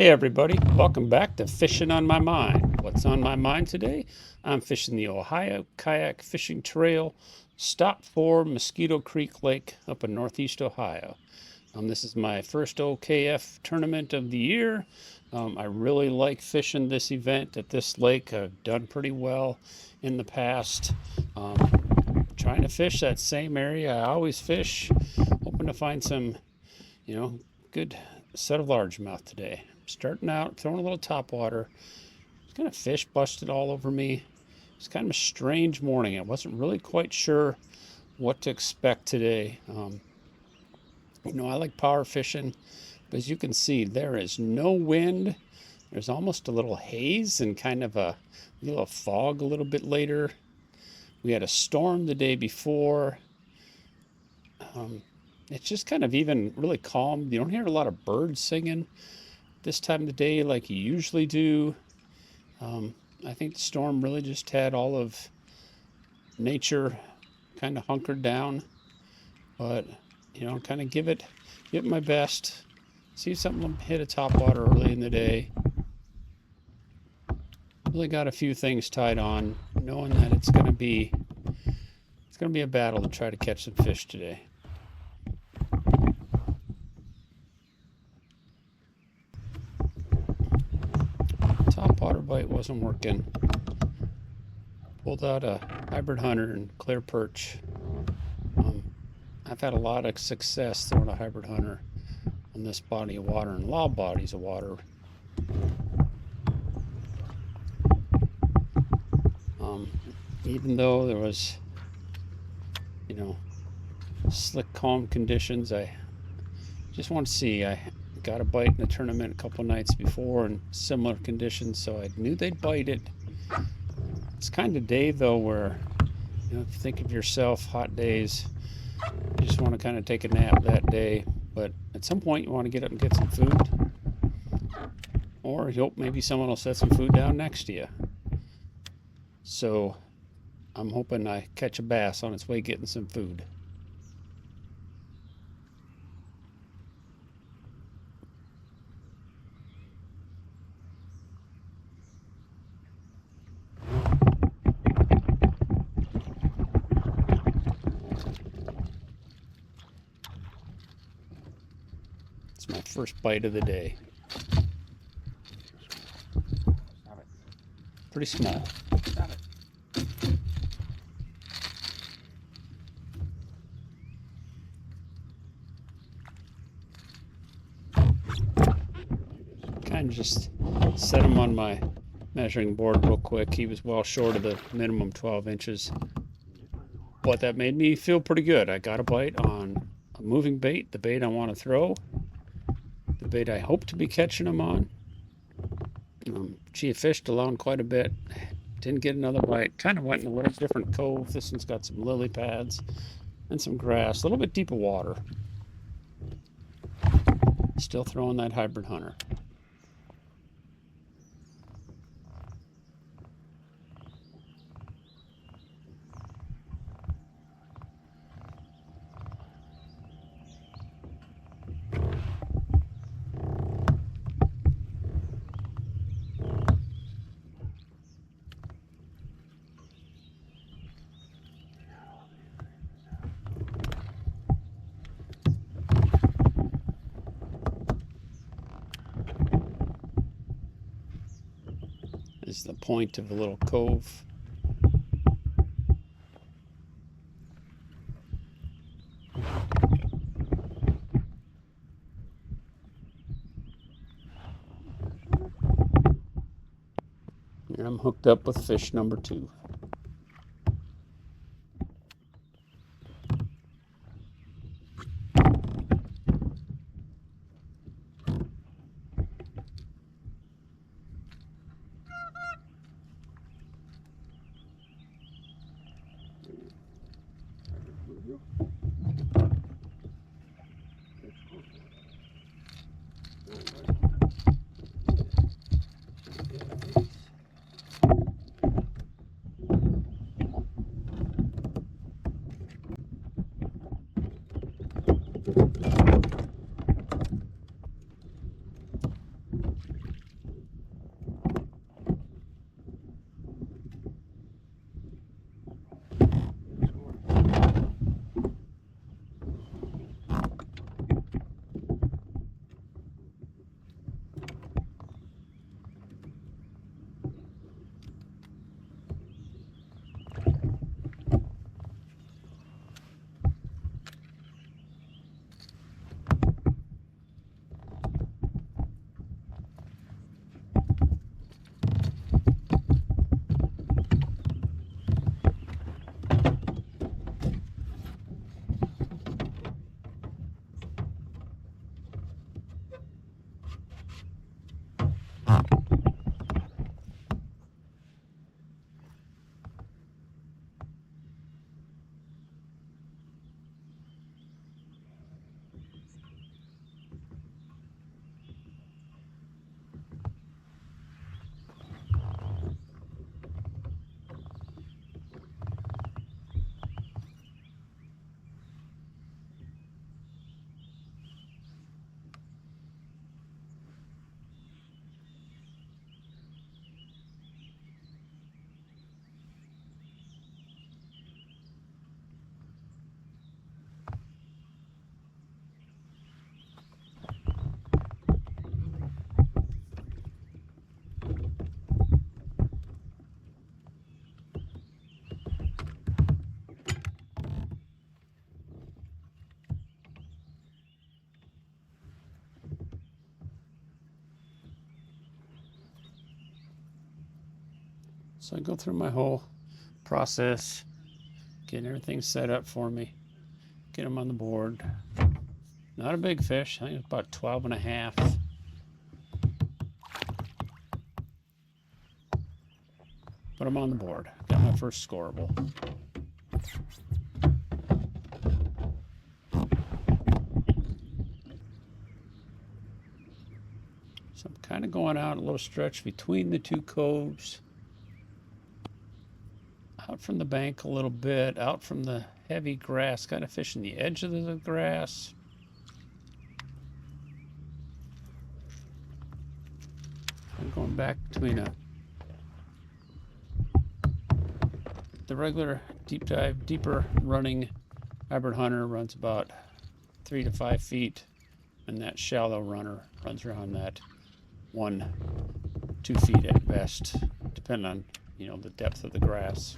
Hey everybody, welcome back to Fishing on My Mind. What's on my mind today? I'm fishing the Ohio Kayak Fishing Trail, Stop 4 Mosquito Creek Lake up in northeast Ohio. This is my first OKF tournament of the year. I really like fishing this event at this lake. I've done pretty well in the past. Trying to fish that same area I always fish, hoping to find some, good set of largemouth today. Starting out, throwing a little top water. Kind of fish busted all over me. It's kind of a strange morning. I wasn't really quite sure what to expect today. I like power fishing, but as you can see, there is no wind. There's almost a little haze and kind of a little fog a little bit later. We had a storm the day before. It's just kind of even really calm. You don't hear a lot of birds singing this time of the day like you usually do. I think the storm really just had all of nature kind of hunkered down, but kind of give it my best. See if something hit a top water early in the day. Really got a few things tied on, knowing that it's going to be a battle to try to catch some fish today. Top water bite wasn't working. Pulled out a hybrid hunter and clear perch. I've had a lot of success throwing a hybrid hunter on this body of water and low bodies of water. Even though there was, slick, calm conditions, I just want to see. I got a bite in a tournament a couple nights before in similar conditions, so I knew they'd bite it. It's kind of day though where, if you think of yourself, hot days, you just want to kind of take a nap that day, but at some point you want to get up and get some food, or you hope maybe someone will set some food down next to you. So I'm hoping I catch a bass on its way getting some food. It's my first bite of the day. Pretty small. Stop it. Kind of just set him on my measuring board real quick. He was well short of the minimum 12 inches. But that made me feel pretty good. I got a bite on a moving bait, the bait I want to throw, the bait I hope to be catching him on. Gee, I fished along quite a bit. Didn't get another bite. Kind of went in a little different cove. This one's got some lily pads and some grass, a little bit deeper water. Still throwing that hybrid hunter. Is the point of the little cove. And I'm hooked up with fish number 2. So I go through my whole process, getting everything set up for me, get them on the board. Not a big fish, I think it's about 12 and a half. Put them on the board. Got my first scoreable. So I'm kind of going out a little stretch between the two coves. Out from the bank a little bit, out from the heavy grass, kind of fishing the edge of the grass. I'm going back between the regular deep dive, deeper running hybrid hunter runs about 3 to 5 feet, and that shallow runner runs around that 1-2 feet at best, depending on the depth of the grass.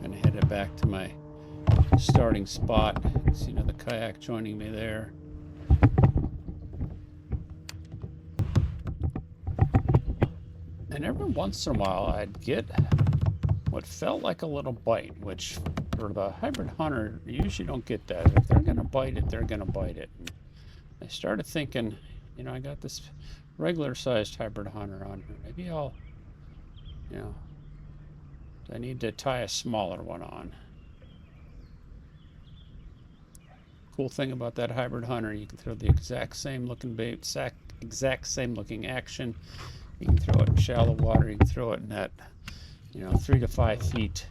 Kind of headed back to my starting spot. See the kayak joining me there. And every once in a while I'd get what felt like a little bite, which for the hybrid hunter, you usually don't get that. If they're going to bite it, they're going to bite it. And I started thinking, I got this regular sized hybrid hunter on here. Maybe I'll, I need to tie a smaller one on. Cool thing about that hybrid hunter, you can throw the exact same looking bait, exact same looking action. You can throw it in shallow water. You can throw it in that, 3 to 5 feet.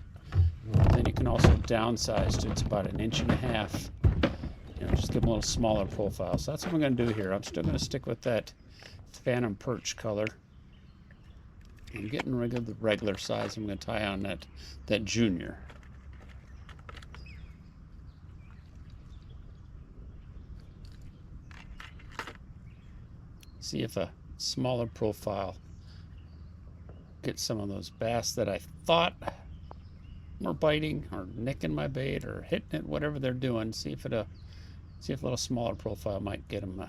Then you can also downsize to it's about 1.5 inches. Just give them a little smaller profile. So that's what I'm going to do here. I'm still going to stick with that phantom perch color. I'm getting rid of the regular size. I'm going to tie on that junior. See if a smaller profile get some of those bass that I thought were biting or nicking my bait or hitting it, whatever they're doing. See if a little smaller profile might get them,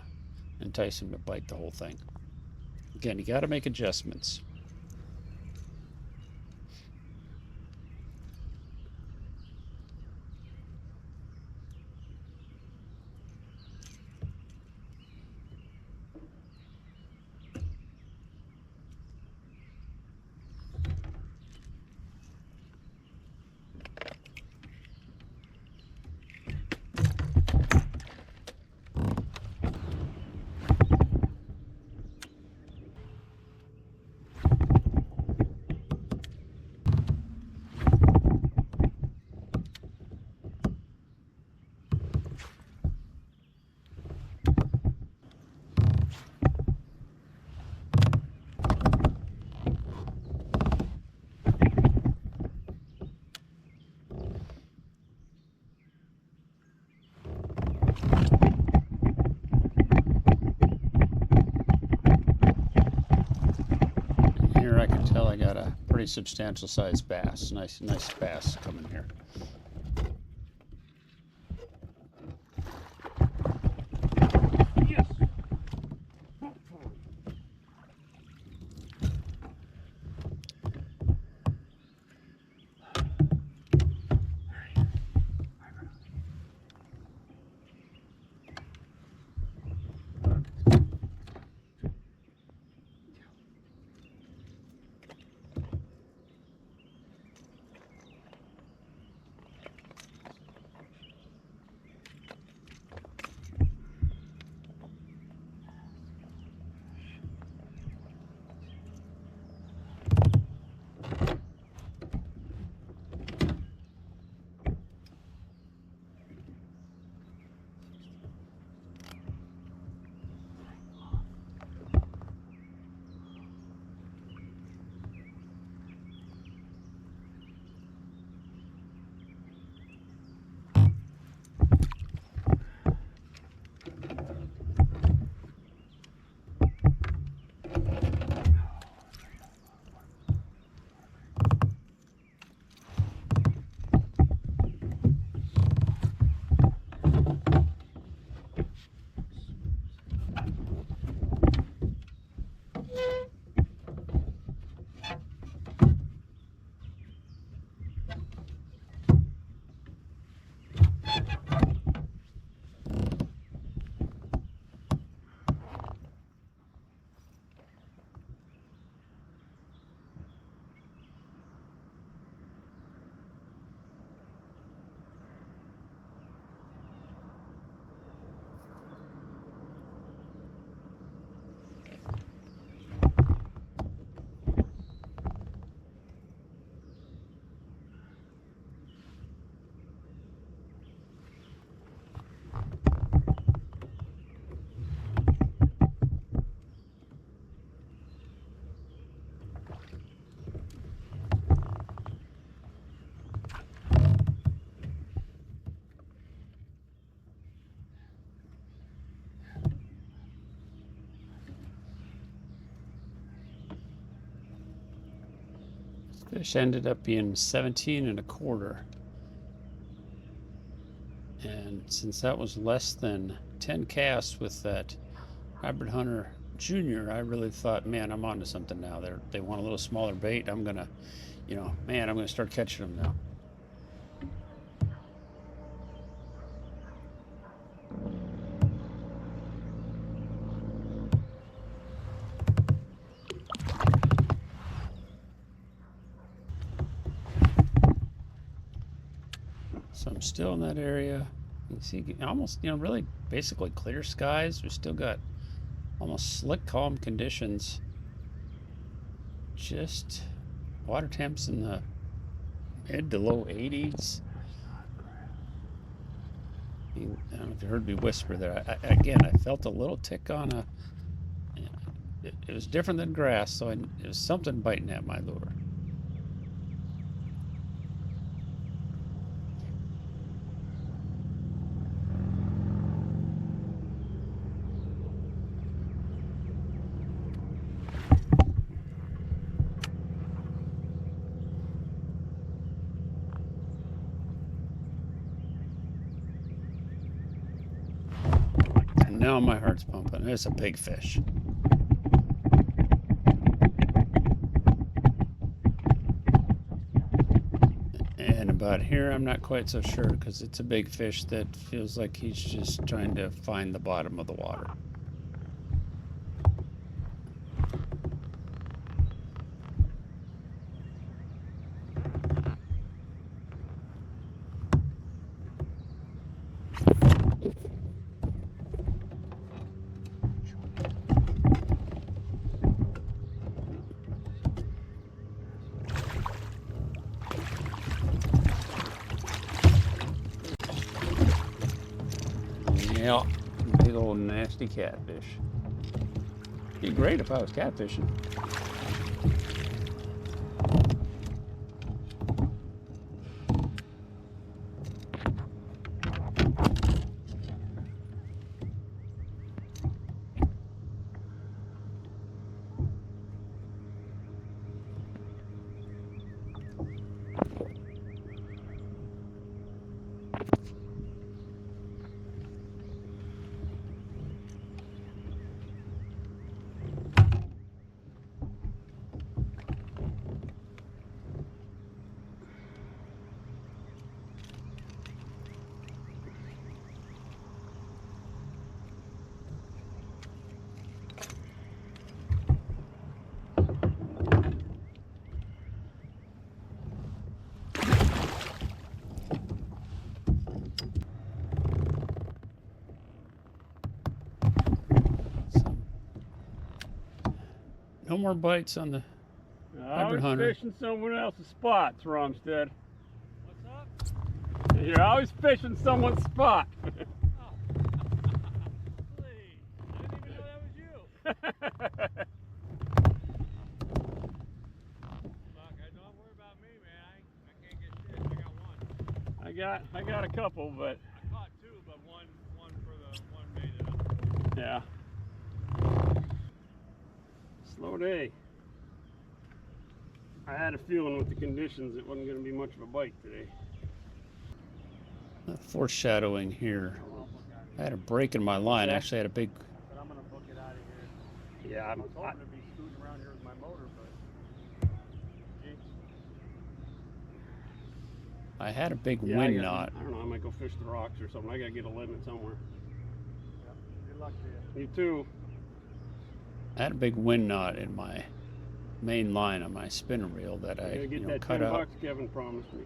entice them to bite the whole thing. Again, you got to make adjustments. Here I can tell I got a pretty substantial sized bass. Nice bass coming here. Fish ended up being 17 and a quarter. And since that was less than 10 casts with that Hybrid Hunter Junior, I really thought, man, I'm onto something now. They want a little smaller bait. I'm gonna, man, I'm gonna start catching them now. So I'm still in that area. You can see almost, really basically clear skies. We still got almost slick, calm conditions. Just water temps in the mid to low 80s. I don't know if you heard me whisper there. Again, I felt a little tick on a. It was different than grass, so it was something biting at my lure. And now my heart's pumping. It's a big fish. And about here, I'm not quite so sure because it's a big fish that feels like he's just trying to find the bottom of the water. Yeah, big old nasty catfish. Be great if I was catfishing. No more bites on the Hybrid Hunter. Fishing someone else's spots, Romstead. What's up? You're always fishing someone's spot. Oh. Please. I didn't even know that was you. Fuck, don't worry about me, man. I can't get shit. I got one. I got a couple, but I caught two, but one for the one made it up. yeah. Slow day. I had a feeling with the conditions it wasn't going to be much of a bite today. Foreshadowing here. I had a break in my line. Actually, I had a big. But I'm gonna book it out of here. Yeah, I was hoping to be scooting around here with my motor, but I had a big yeah, wind knot. I don't know. I might go fish the rocks or something. I gotta get a limit somewhere. yeah, good luck to you. You too. I had a big wind knot in my main line on my spinner reel that I I gotta get that cut 10 out. bucks Kevin promised me.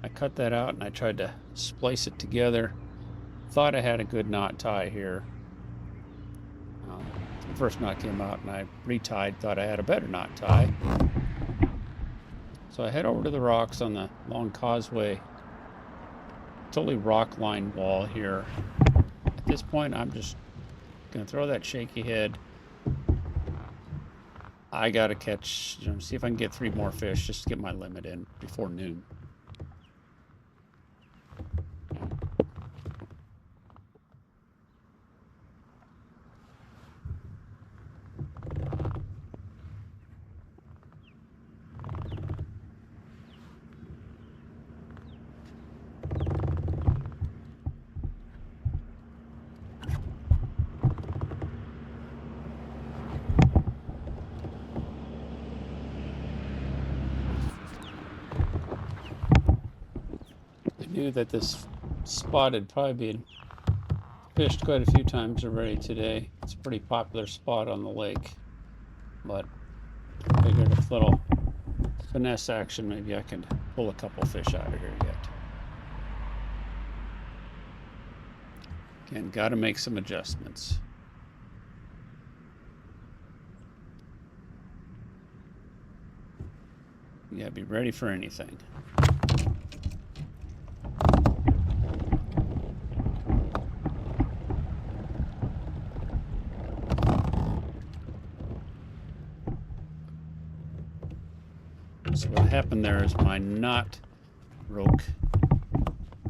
I cut that out and I tried to splice it together. Thought I had a good knot tie here. The first knot came out and I retied, thought I had a better knot tie. So I head over to the rocks on the long causeway, totally rock lined wall here. At this point, I'm just gonna throw that shaky head. I gotta catch, see if I can get 3 more fish just to get my limit in before noon. knew that this spot had probably been fished quite a few times already today. It's a pretty popular spot on the lake, but I figured with little finesse action, maybe I could pull a couple fish out of here yet. Again, got to make some adjustments. You gotta be ready for anything. So what happened there is my knot broke,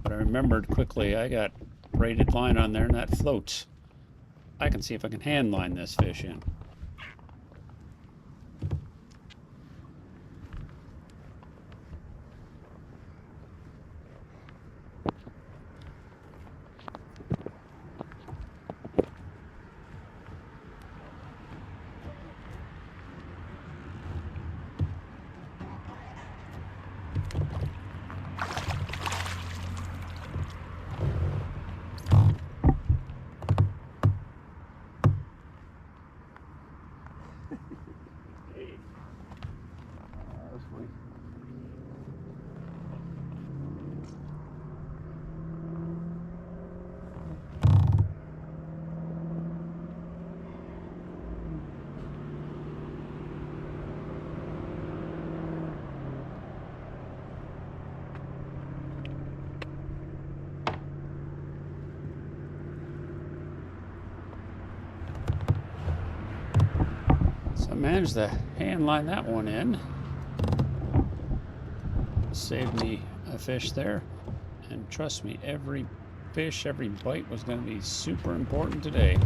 but I remembered quickly I got braided line on there and that floats. I can see if I can hand line this fish in. Hey. That's funny. So I managed to hand line that one in. Saved me a fish there. And trust me, every fish, every bite was going to be super important today.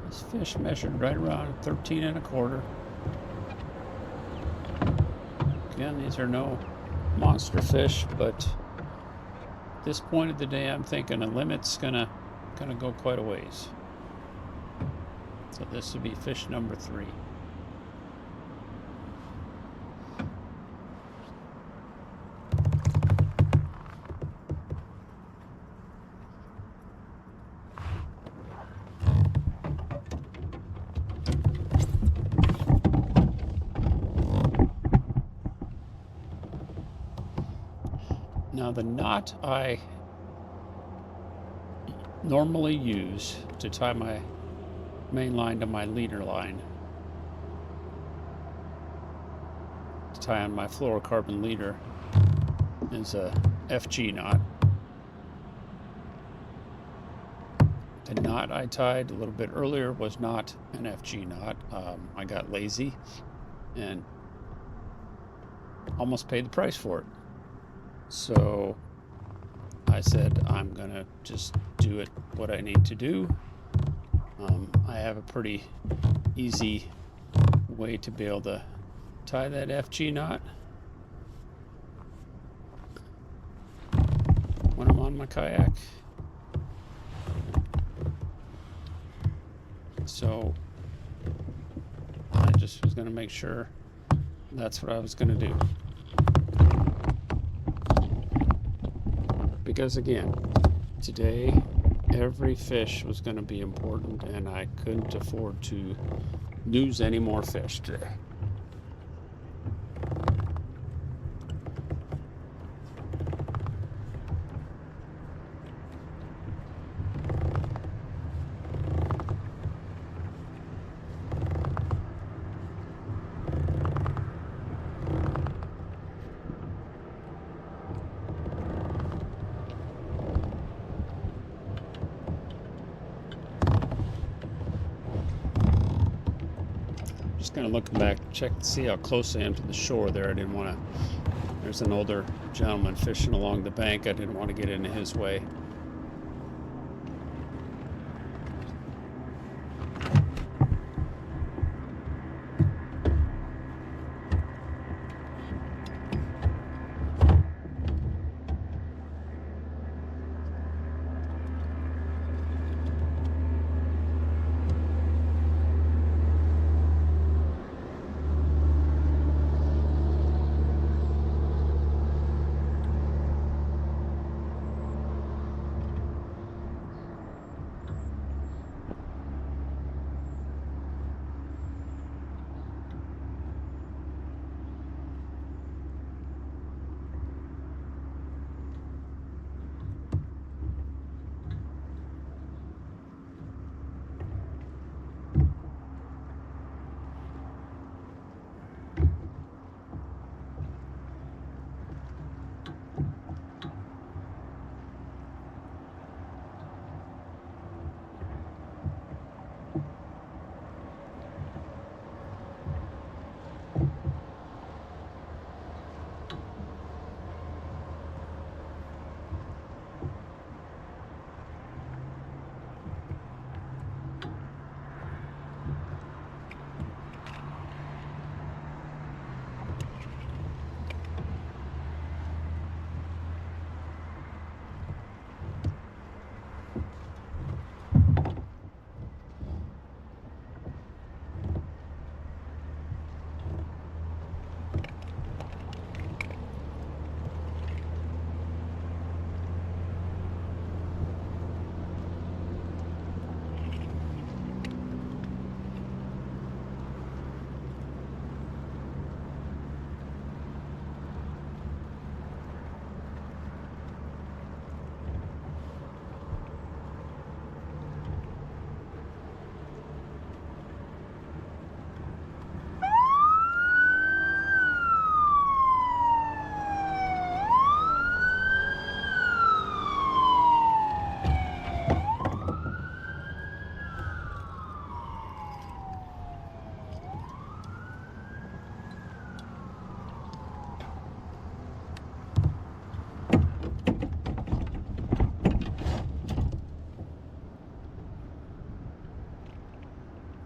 This fish measured right around 13 1/4. Again, these are no monster fish, but at this point of the day, I'm thinking a limit's gonna go quite a ways. So this would be fish number 3. Now the knot I normally use to tie my main line to my leader line, to tie on my fluorocarbon leader, is a FG knot. The knot I tied a little bit earlier was not an FG knot. I got lazy and almost paid the price for it. So I said, I'm gonna just do it what I need to do. I have a pretty easy way to be able to tie that FG knot. when I'm on my kayak. So I just was going to make sure that's what I was going to do. Because again, today every fish was going to be important, and I couldn't afford to lose any more fish today. Just kind of looking back, check to see how close I am to the shore there. I didn't want to, there's an older gentleman fishing along the bank. I didn't want to get into his way.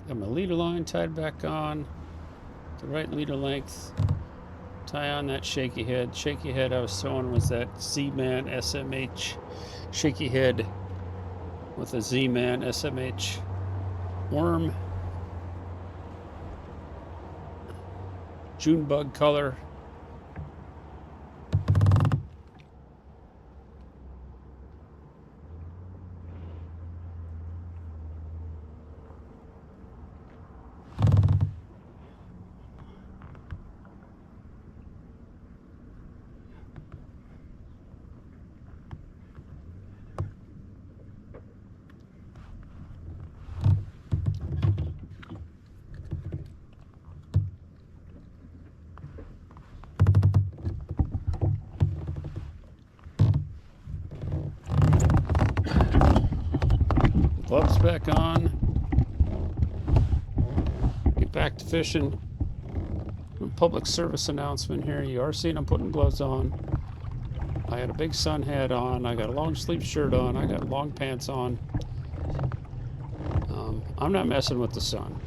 Got my leader line tied back on, the right leader length. Tie on that shaky head. Shaky head I was throwing was that Z-Man SMH shaky head with a Z-Man SMH worm. June bug color. Gloves back on. Get back to fishing. Public service announcement here. You are seeing I'm putting gloves on. I had a big sun hat on. I got a long sleeve shirt on. I got long pants on. I'm not messing with the sun.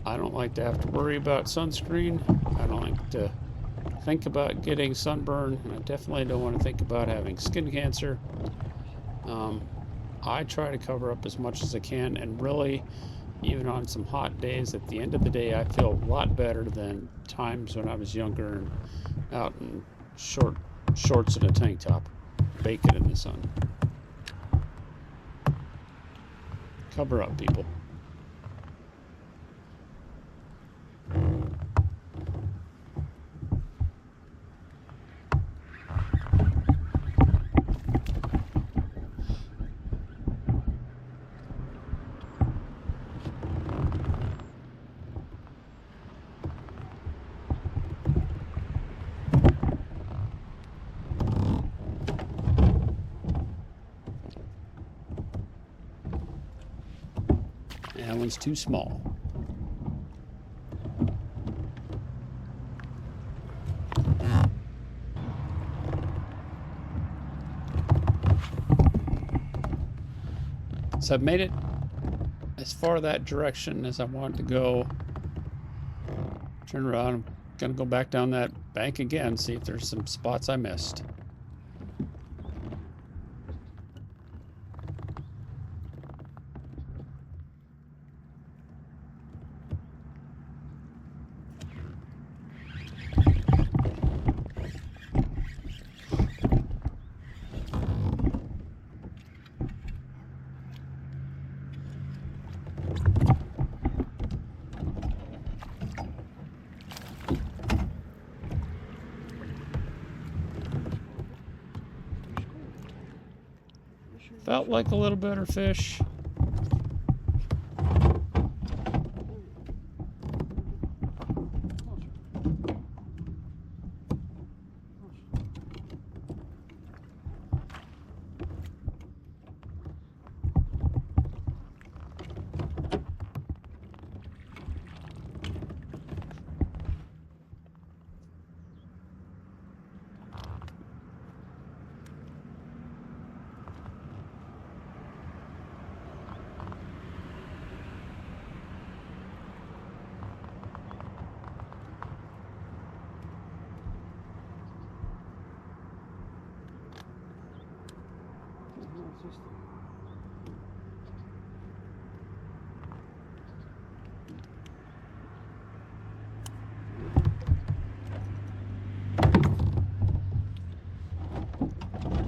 I don't like to have to worry about sunscreen. I don't like to think about getting sunburn, and I definitely don't want to think about having skin cancer. I try to cover up as much as I can, and really, even on some hot days, at the end of the day, I feel a lot better than times when I was younger and out in shorts and a tank top, baking in the sun. Cover up, people. That one's too small. So I've made it as far that direction as I want to go. Turn around. I'm gonna go back down that bank again, see if there's some spots I missed. Felt like a little better fish.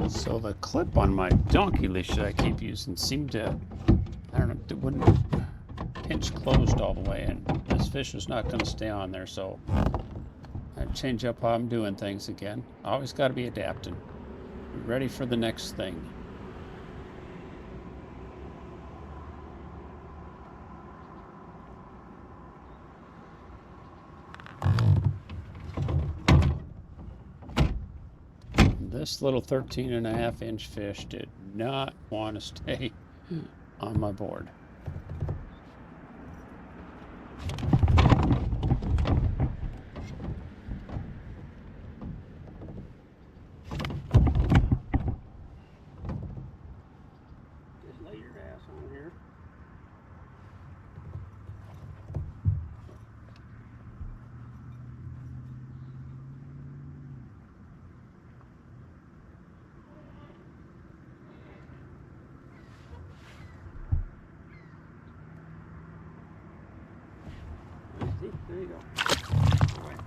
So the clip on my donkey leash that I keep using seemed to, I don't know, it wouldn't pinch closed all the way, and this fish is not going to stay on there, so I change up how I'm doing things again. Always got to be adapting. Be ready for the next thing. This little 13.5-inch fish did not want to stay on my board. Just lay your ass on here. There you go. All right.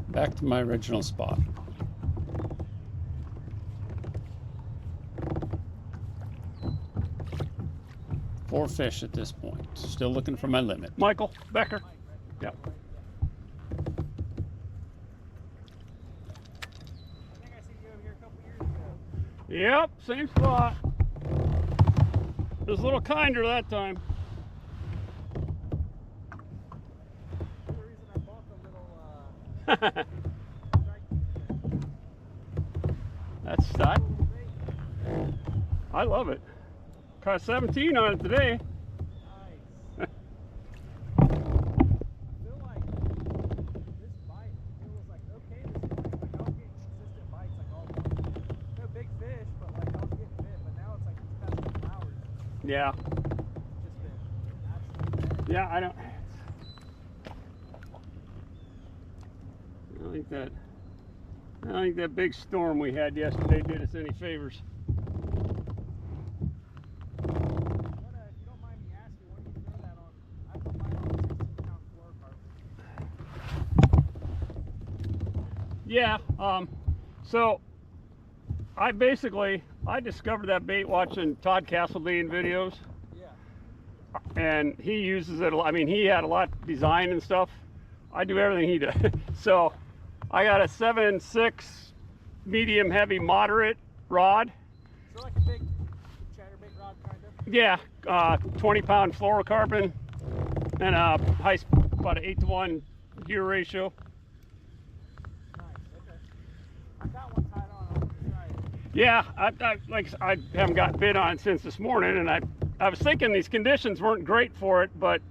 Back to my original spot. Four fish at this point. Still looking for my limit. Michael, Becker. Yep. I think I seen you over here a couple years ago. Yep, same spot. It was a little kinder that time. The reason I bought the little That's stud. I love it. Caught 17 on it today. nice. I feel like this bite, it was like okay this morning. Like I was getting consistent bites like all morning. No big fish, but like I was getting bit. But now it's like these past couple hours, Yeah. Just been absolutely Yeah, I don't think that big storm we had yesterday did us any favors. What, if you don't mind me asking, what do you throw that on? I put mine on a 16-pound fluorocarbon. Yeah, so I discovered that bait watching Todd Castledine videos, Yeah. and he uses it a lot. I mean, he had a lot of design and stuff. I do everything he does. So I got a 7.6 medium heavy moderate rod. So like a big chatterbait rod, kind of? Yeah, 20-pound fluorocarbon and about an 8-to-1 gear ratio. Nice, okay. I got one tied on, I'll try it. Yeah, I haven't got bit on since this morning, and I was thinking these conditions weren't great for it, but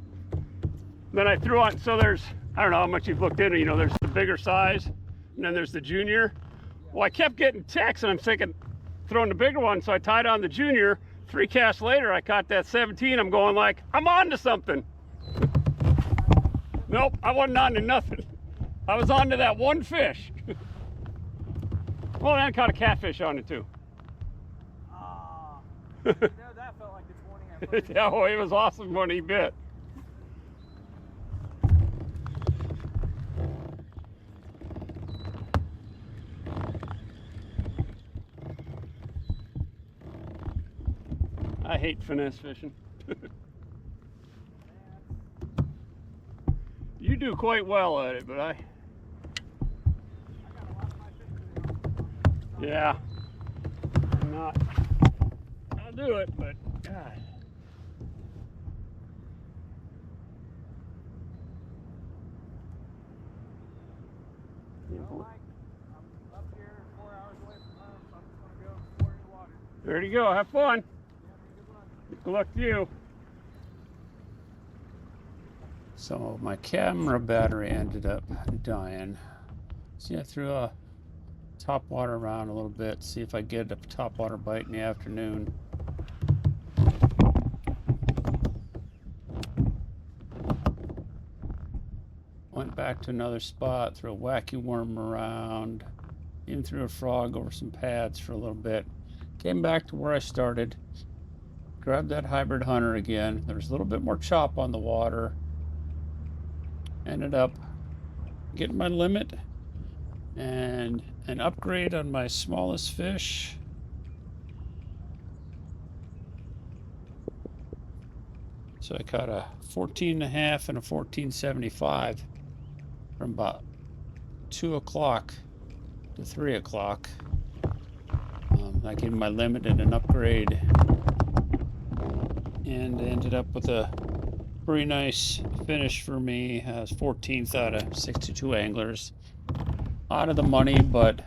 then I threw on, so there's, I don't know how much you've looked into, you know, there's the bigger size, and then there's the junior. Well, I kept getting texts, and I'm thinking, throwing the bigger one, so I tied on the junior. 3 casts later, I caught that 17. I'm going like, I'm on to something. Nope, I wasn't on to nothing. I was on to that one fish. Well, and I caught a catfish on it too. Ah, you know, that felt like a 20 at first. Yeah, well, it was awesome when he bit. I hate finesse fishing. You do quite well at it, but I got a lot of my fishing. yeah, I'm not. I'll do it, but God. Well, Mike, I'm up here 4 hours away from home, so I'm just going to go explore in the water. There you go. Have fun. Yeah, good luck. Good luck to you. So my camera battery ended up dying. See, I threw a top water around a little bit, see if I get a top water bite in the afternoon. Went back to another spot, threw a wacky worm around, even threw a frog over some pads for a little bit. Came back to where I started, grabbed that hybrid hunter again. There was a little bit more chop on the water. Ended up getting my limit and an upgrade on my smallest fish. So I caught a 14.5 and a 14.75 from about 2 o'clock to 3 o'clock. I gave my limit and an upgrade, and ended up with a pretty nice finish for me. I was 14th out of 62 anglers. Out of the money, but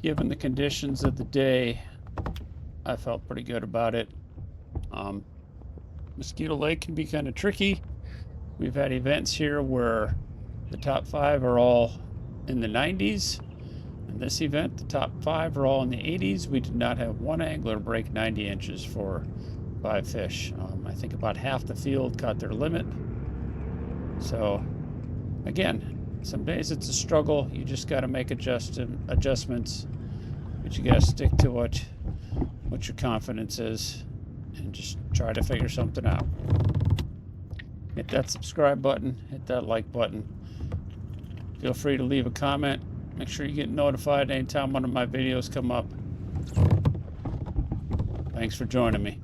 given the conditions of the day, I felt pretty good about it. Mosquito Lake can be kind of tricky. We've had events here where the top 5 are all in the 90s. In this event, the top 5 are all in the 80s. We did not have one angler break 90 inches for 5 fish. I think about half the field caught their limit. So again, some days it's a struggle. You just got to make adjustments, but you got to stick to what your confidence is and just try to figure something out. Hit that subscribe button, hit that like button. Feel free to leave a comment. Make sure you get notified anytime one of my videos come up. Thanks for joining me.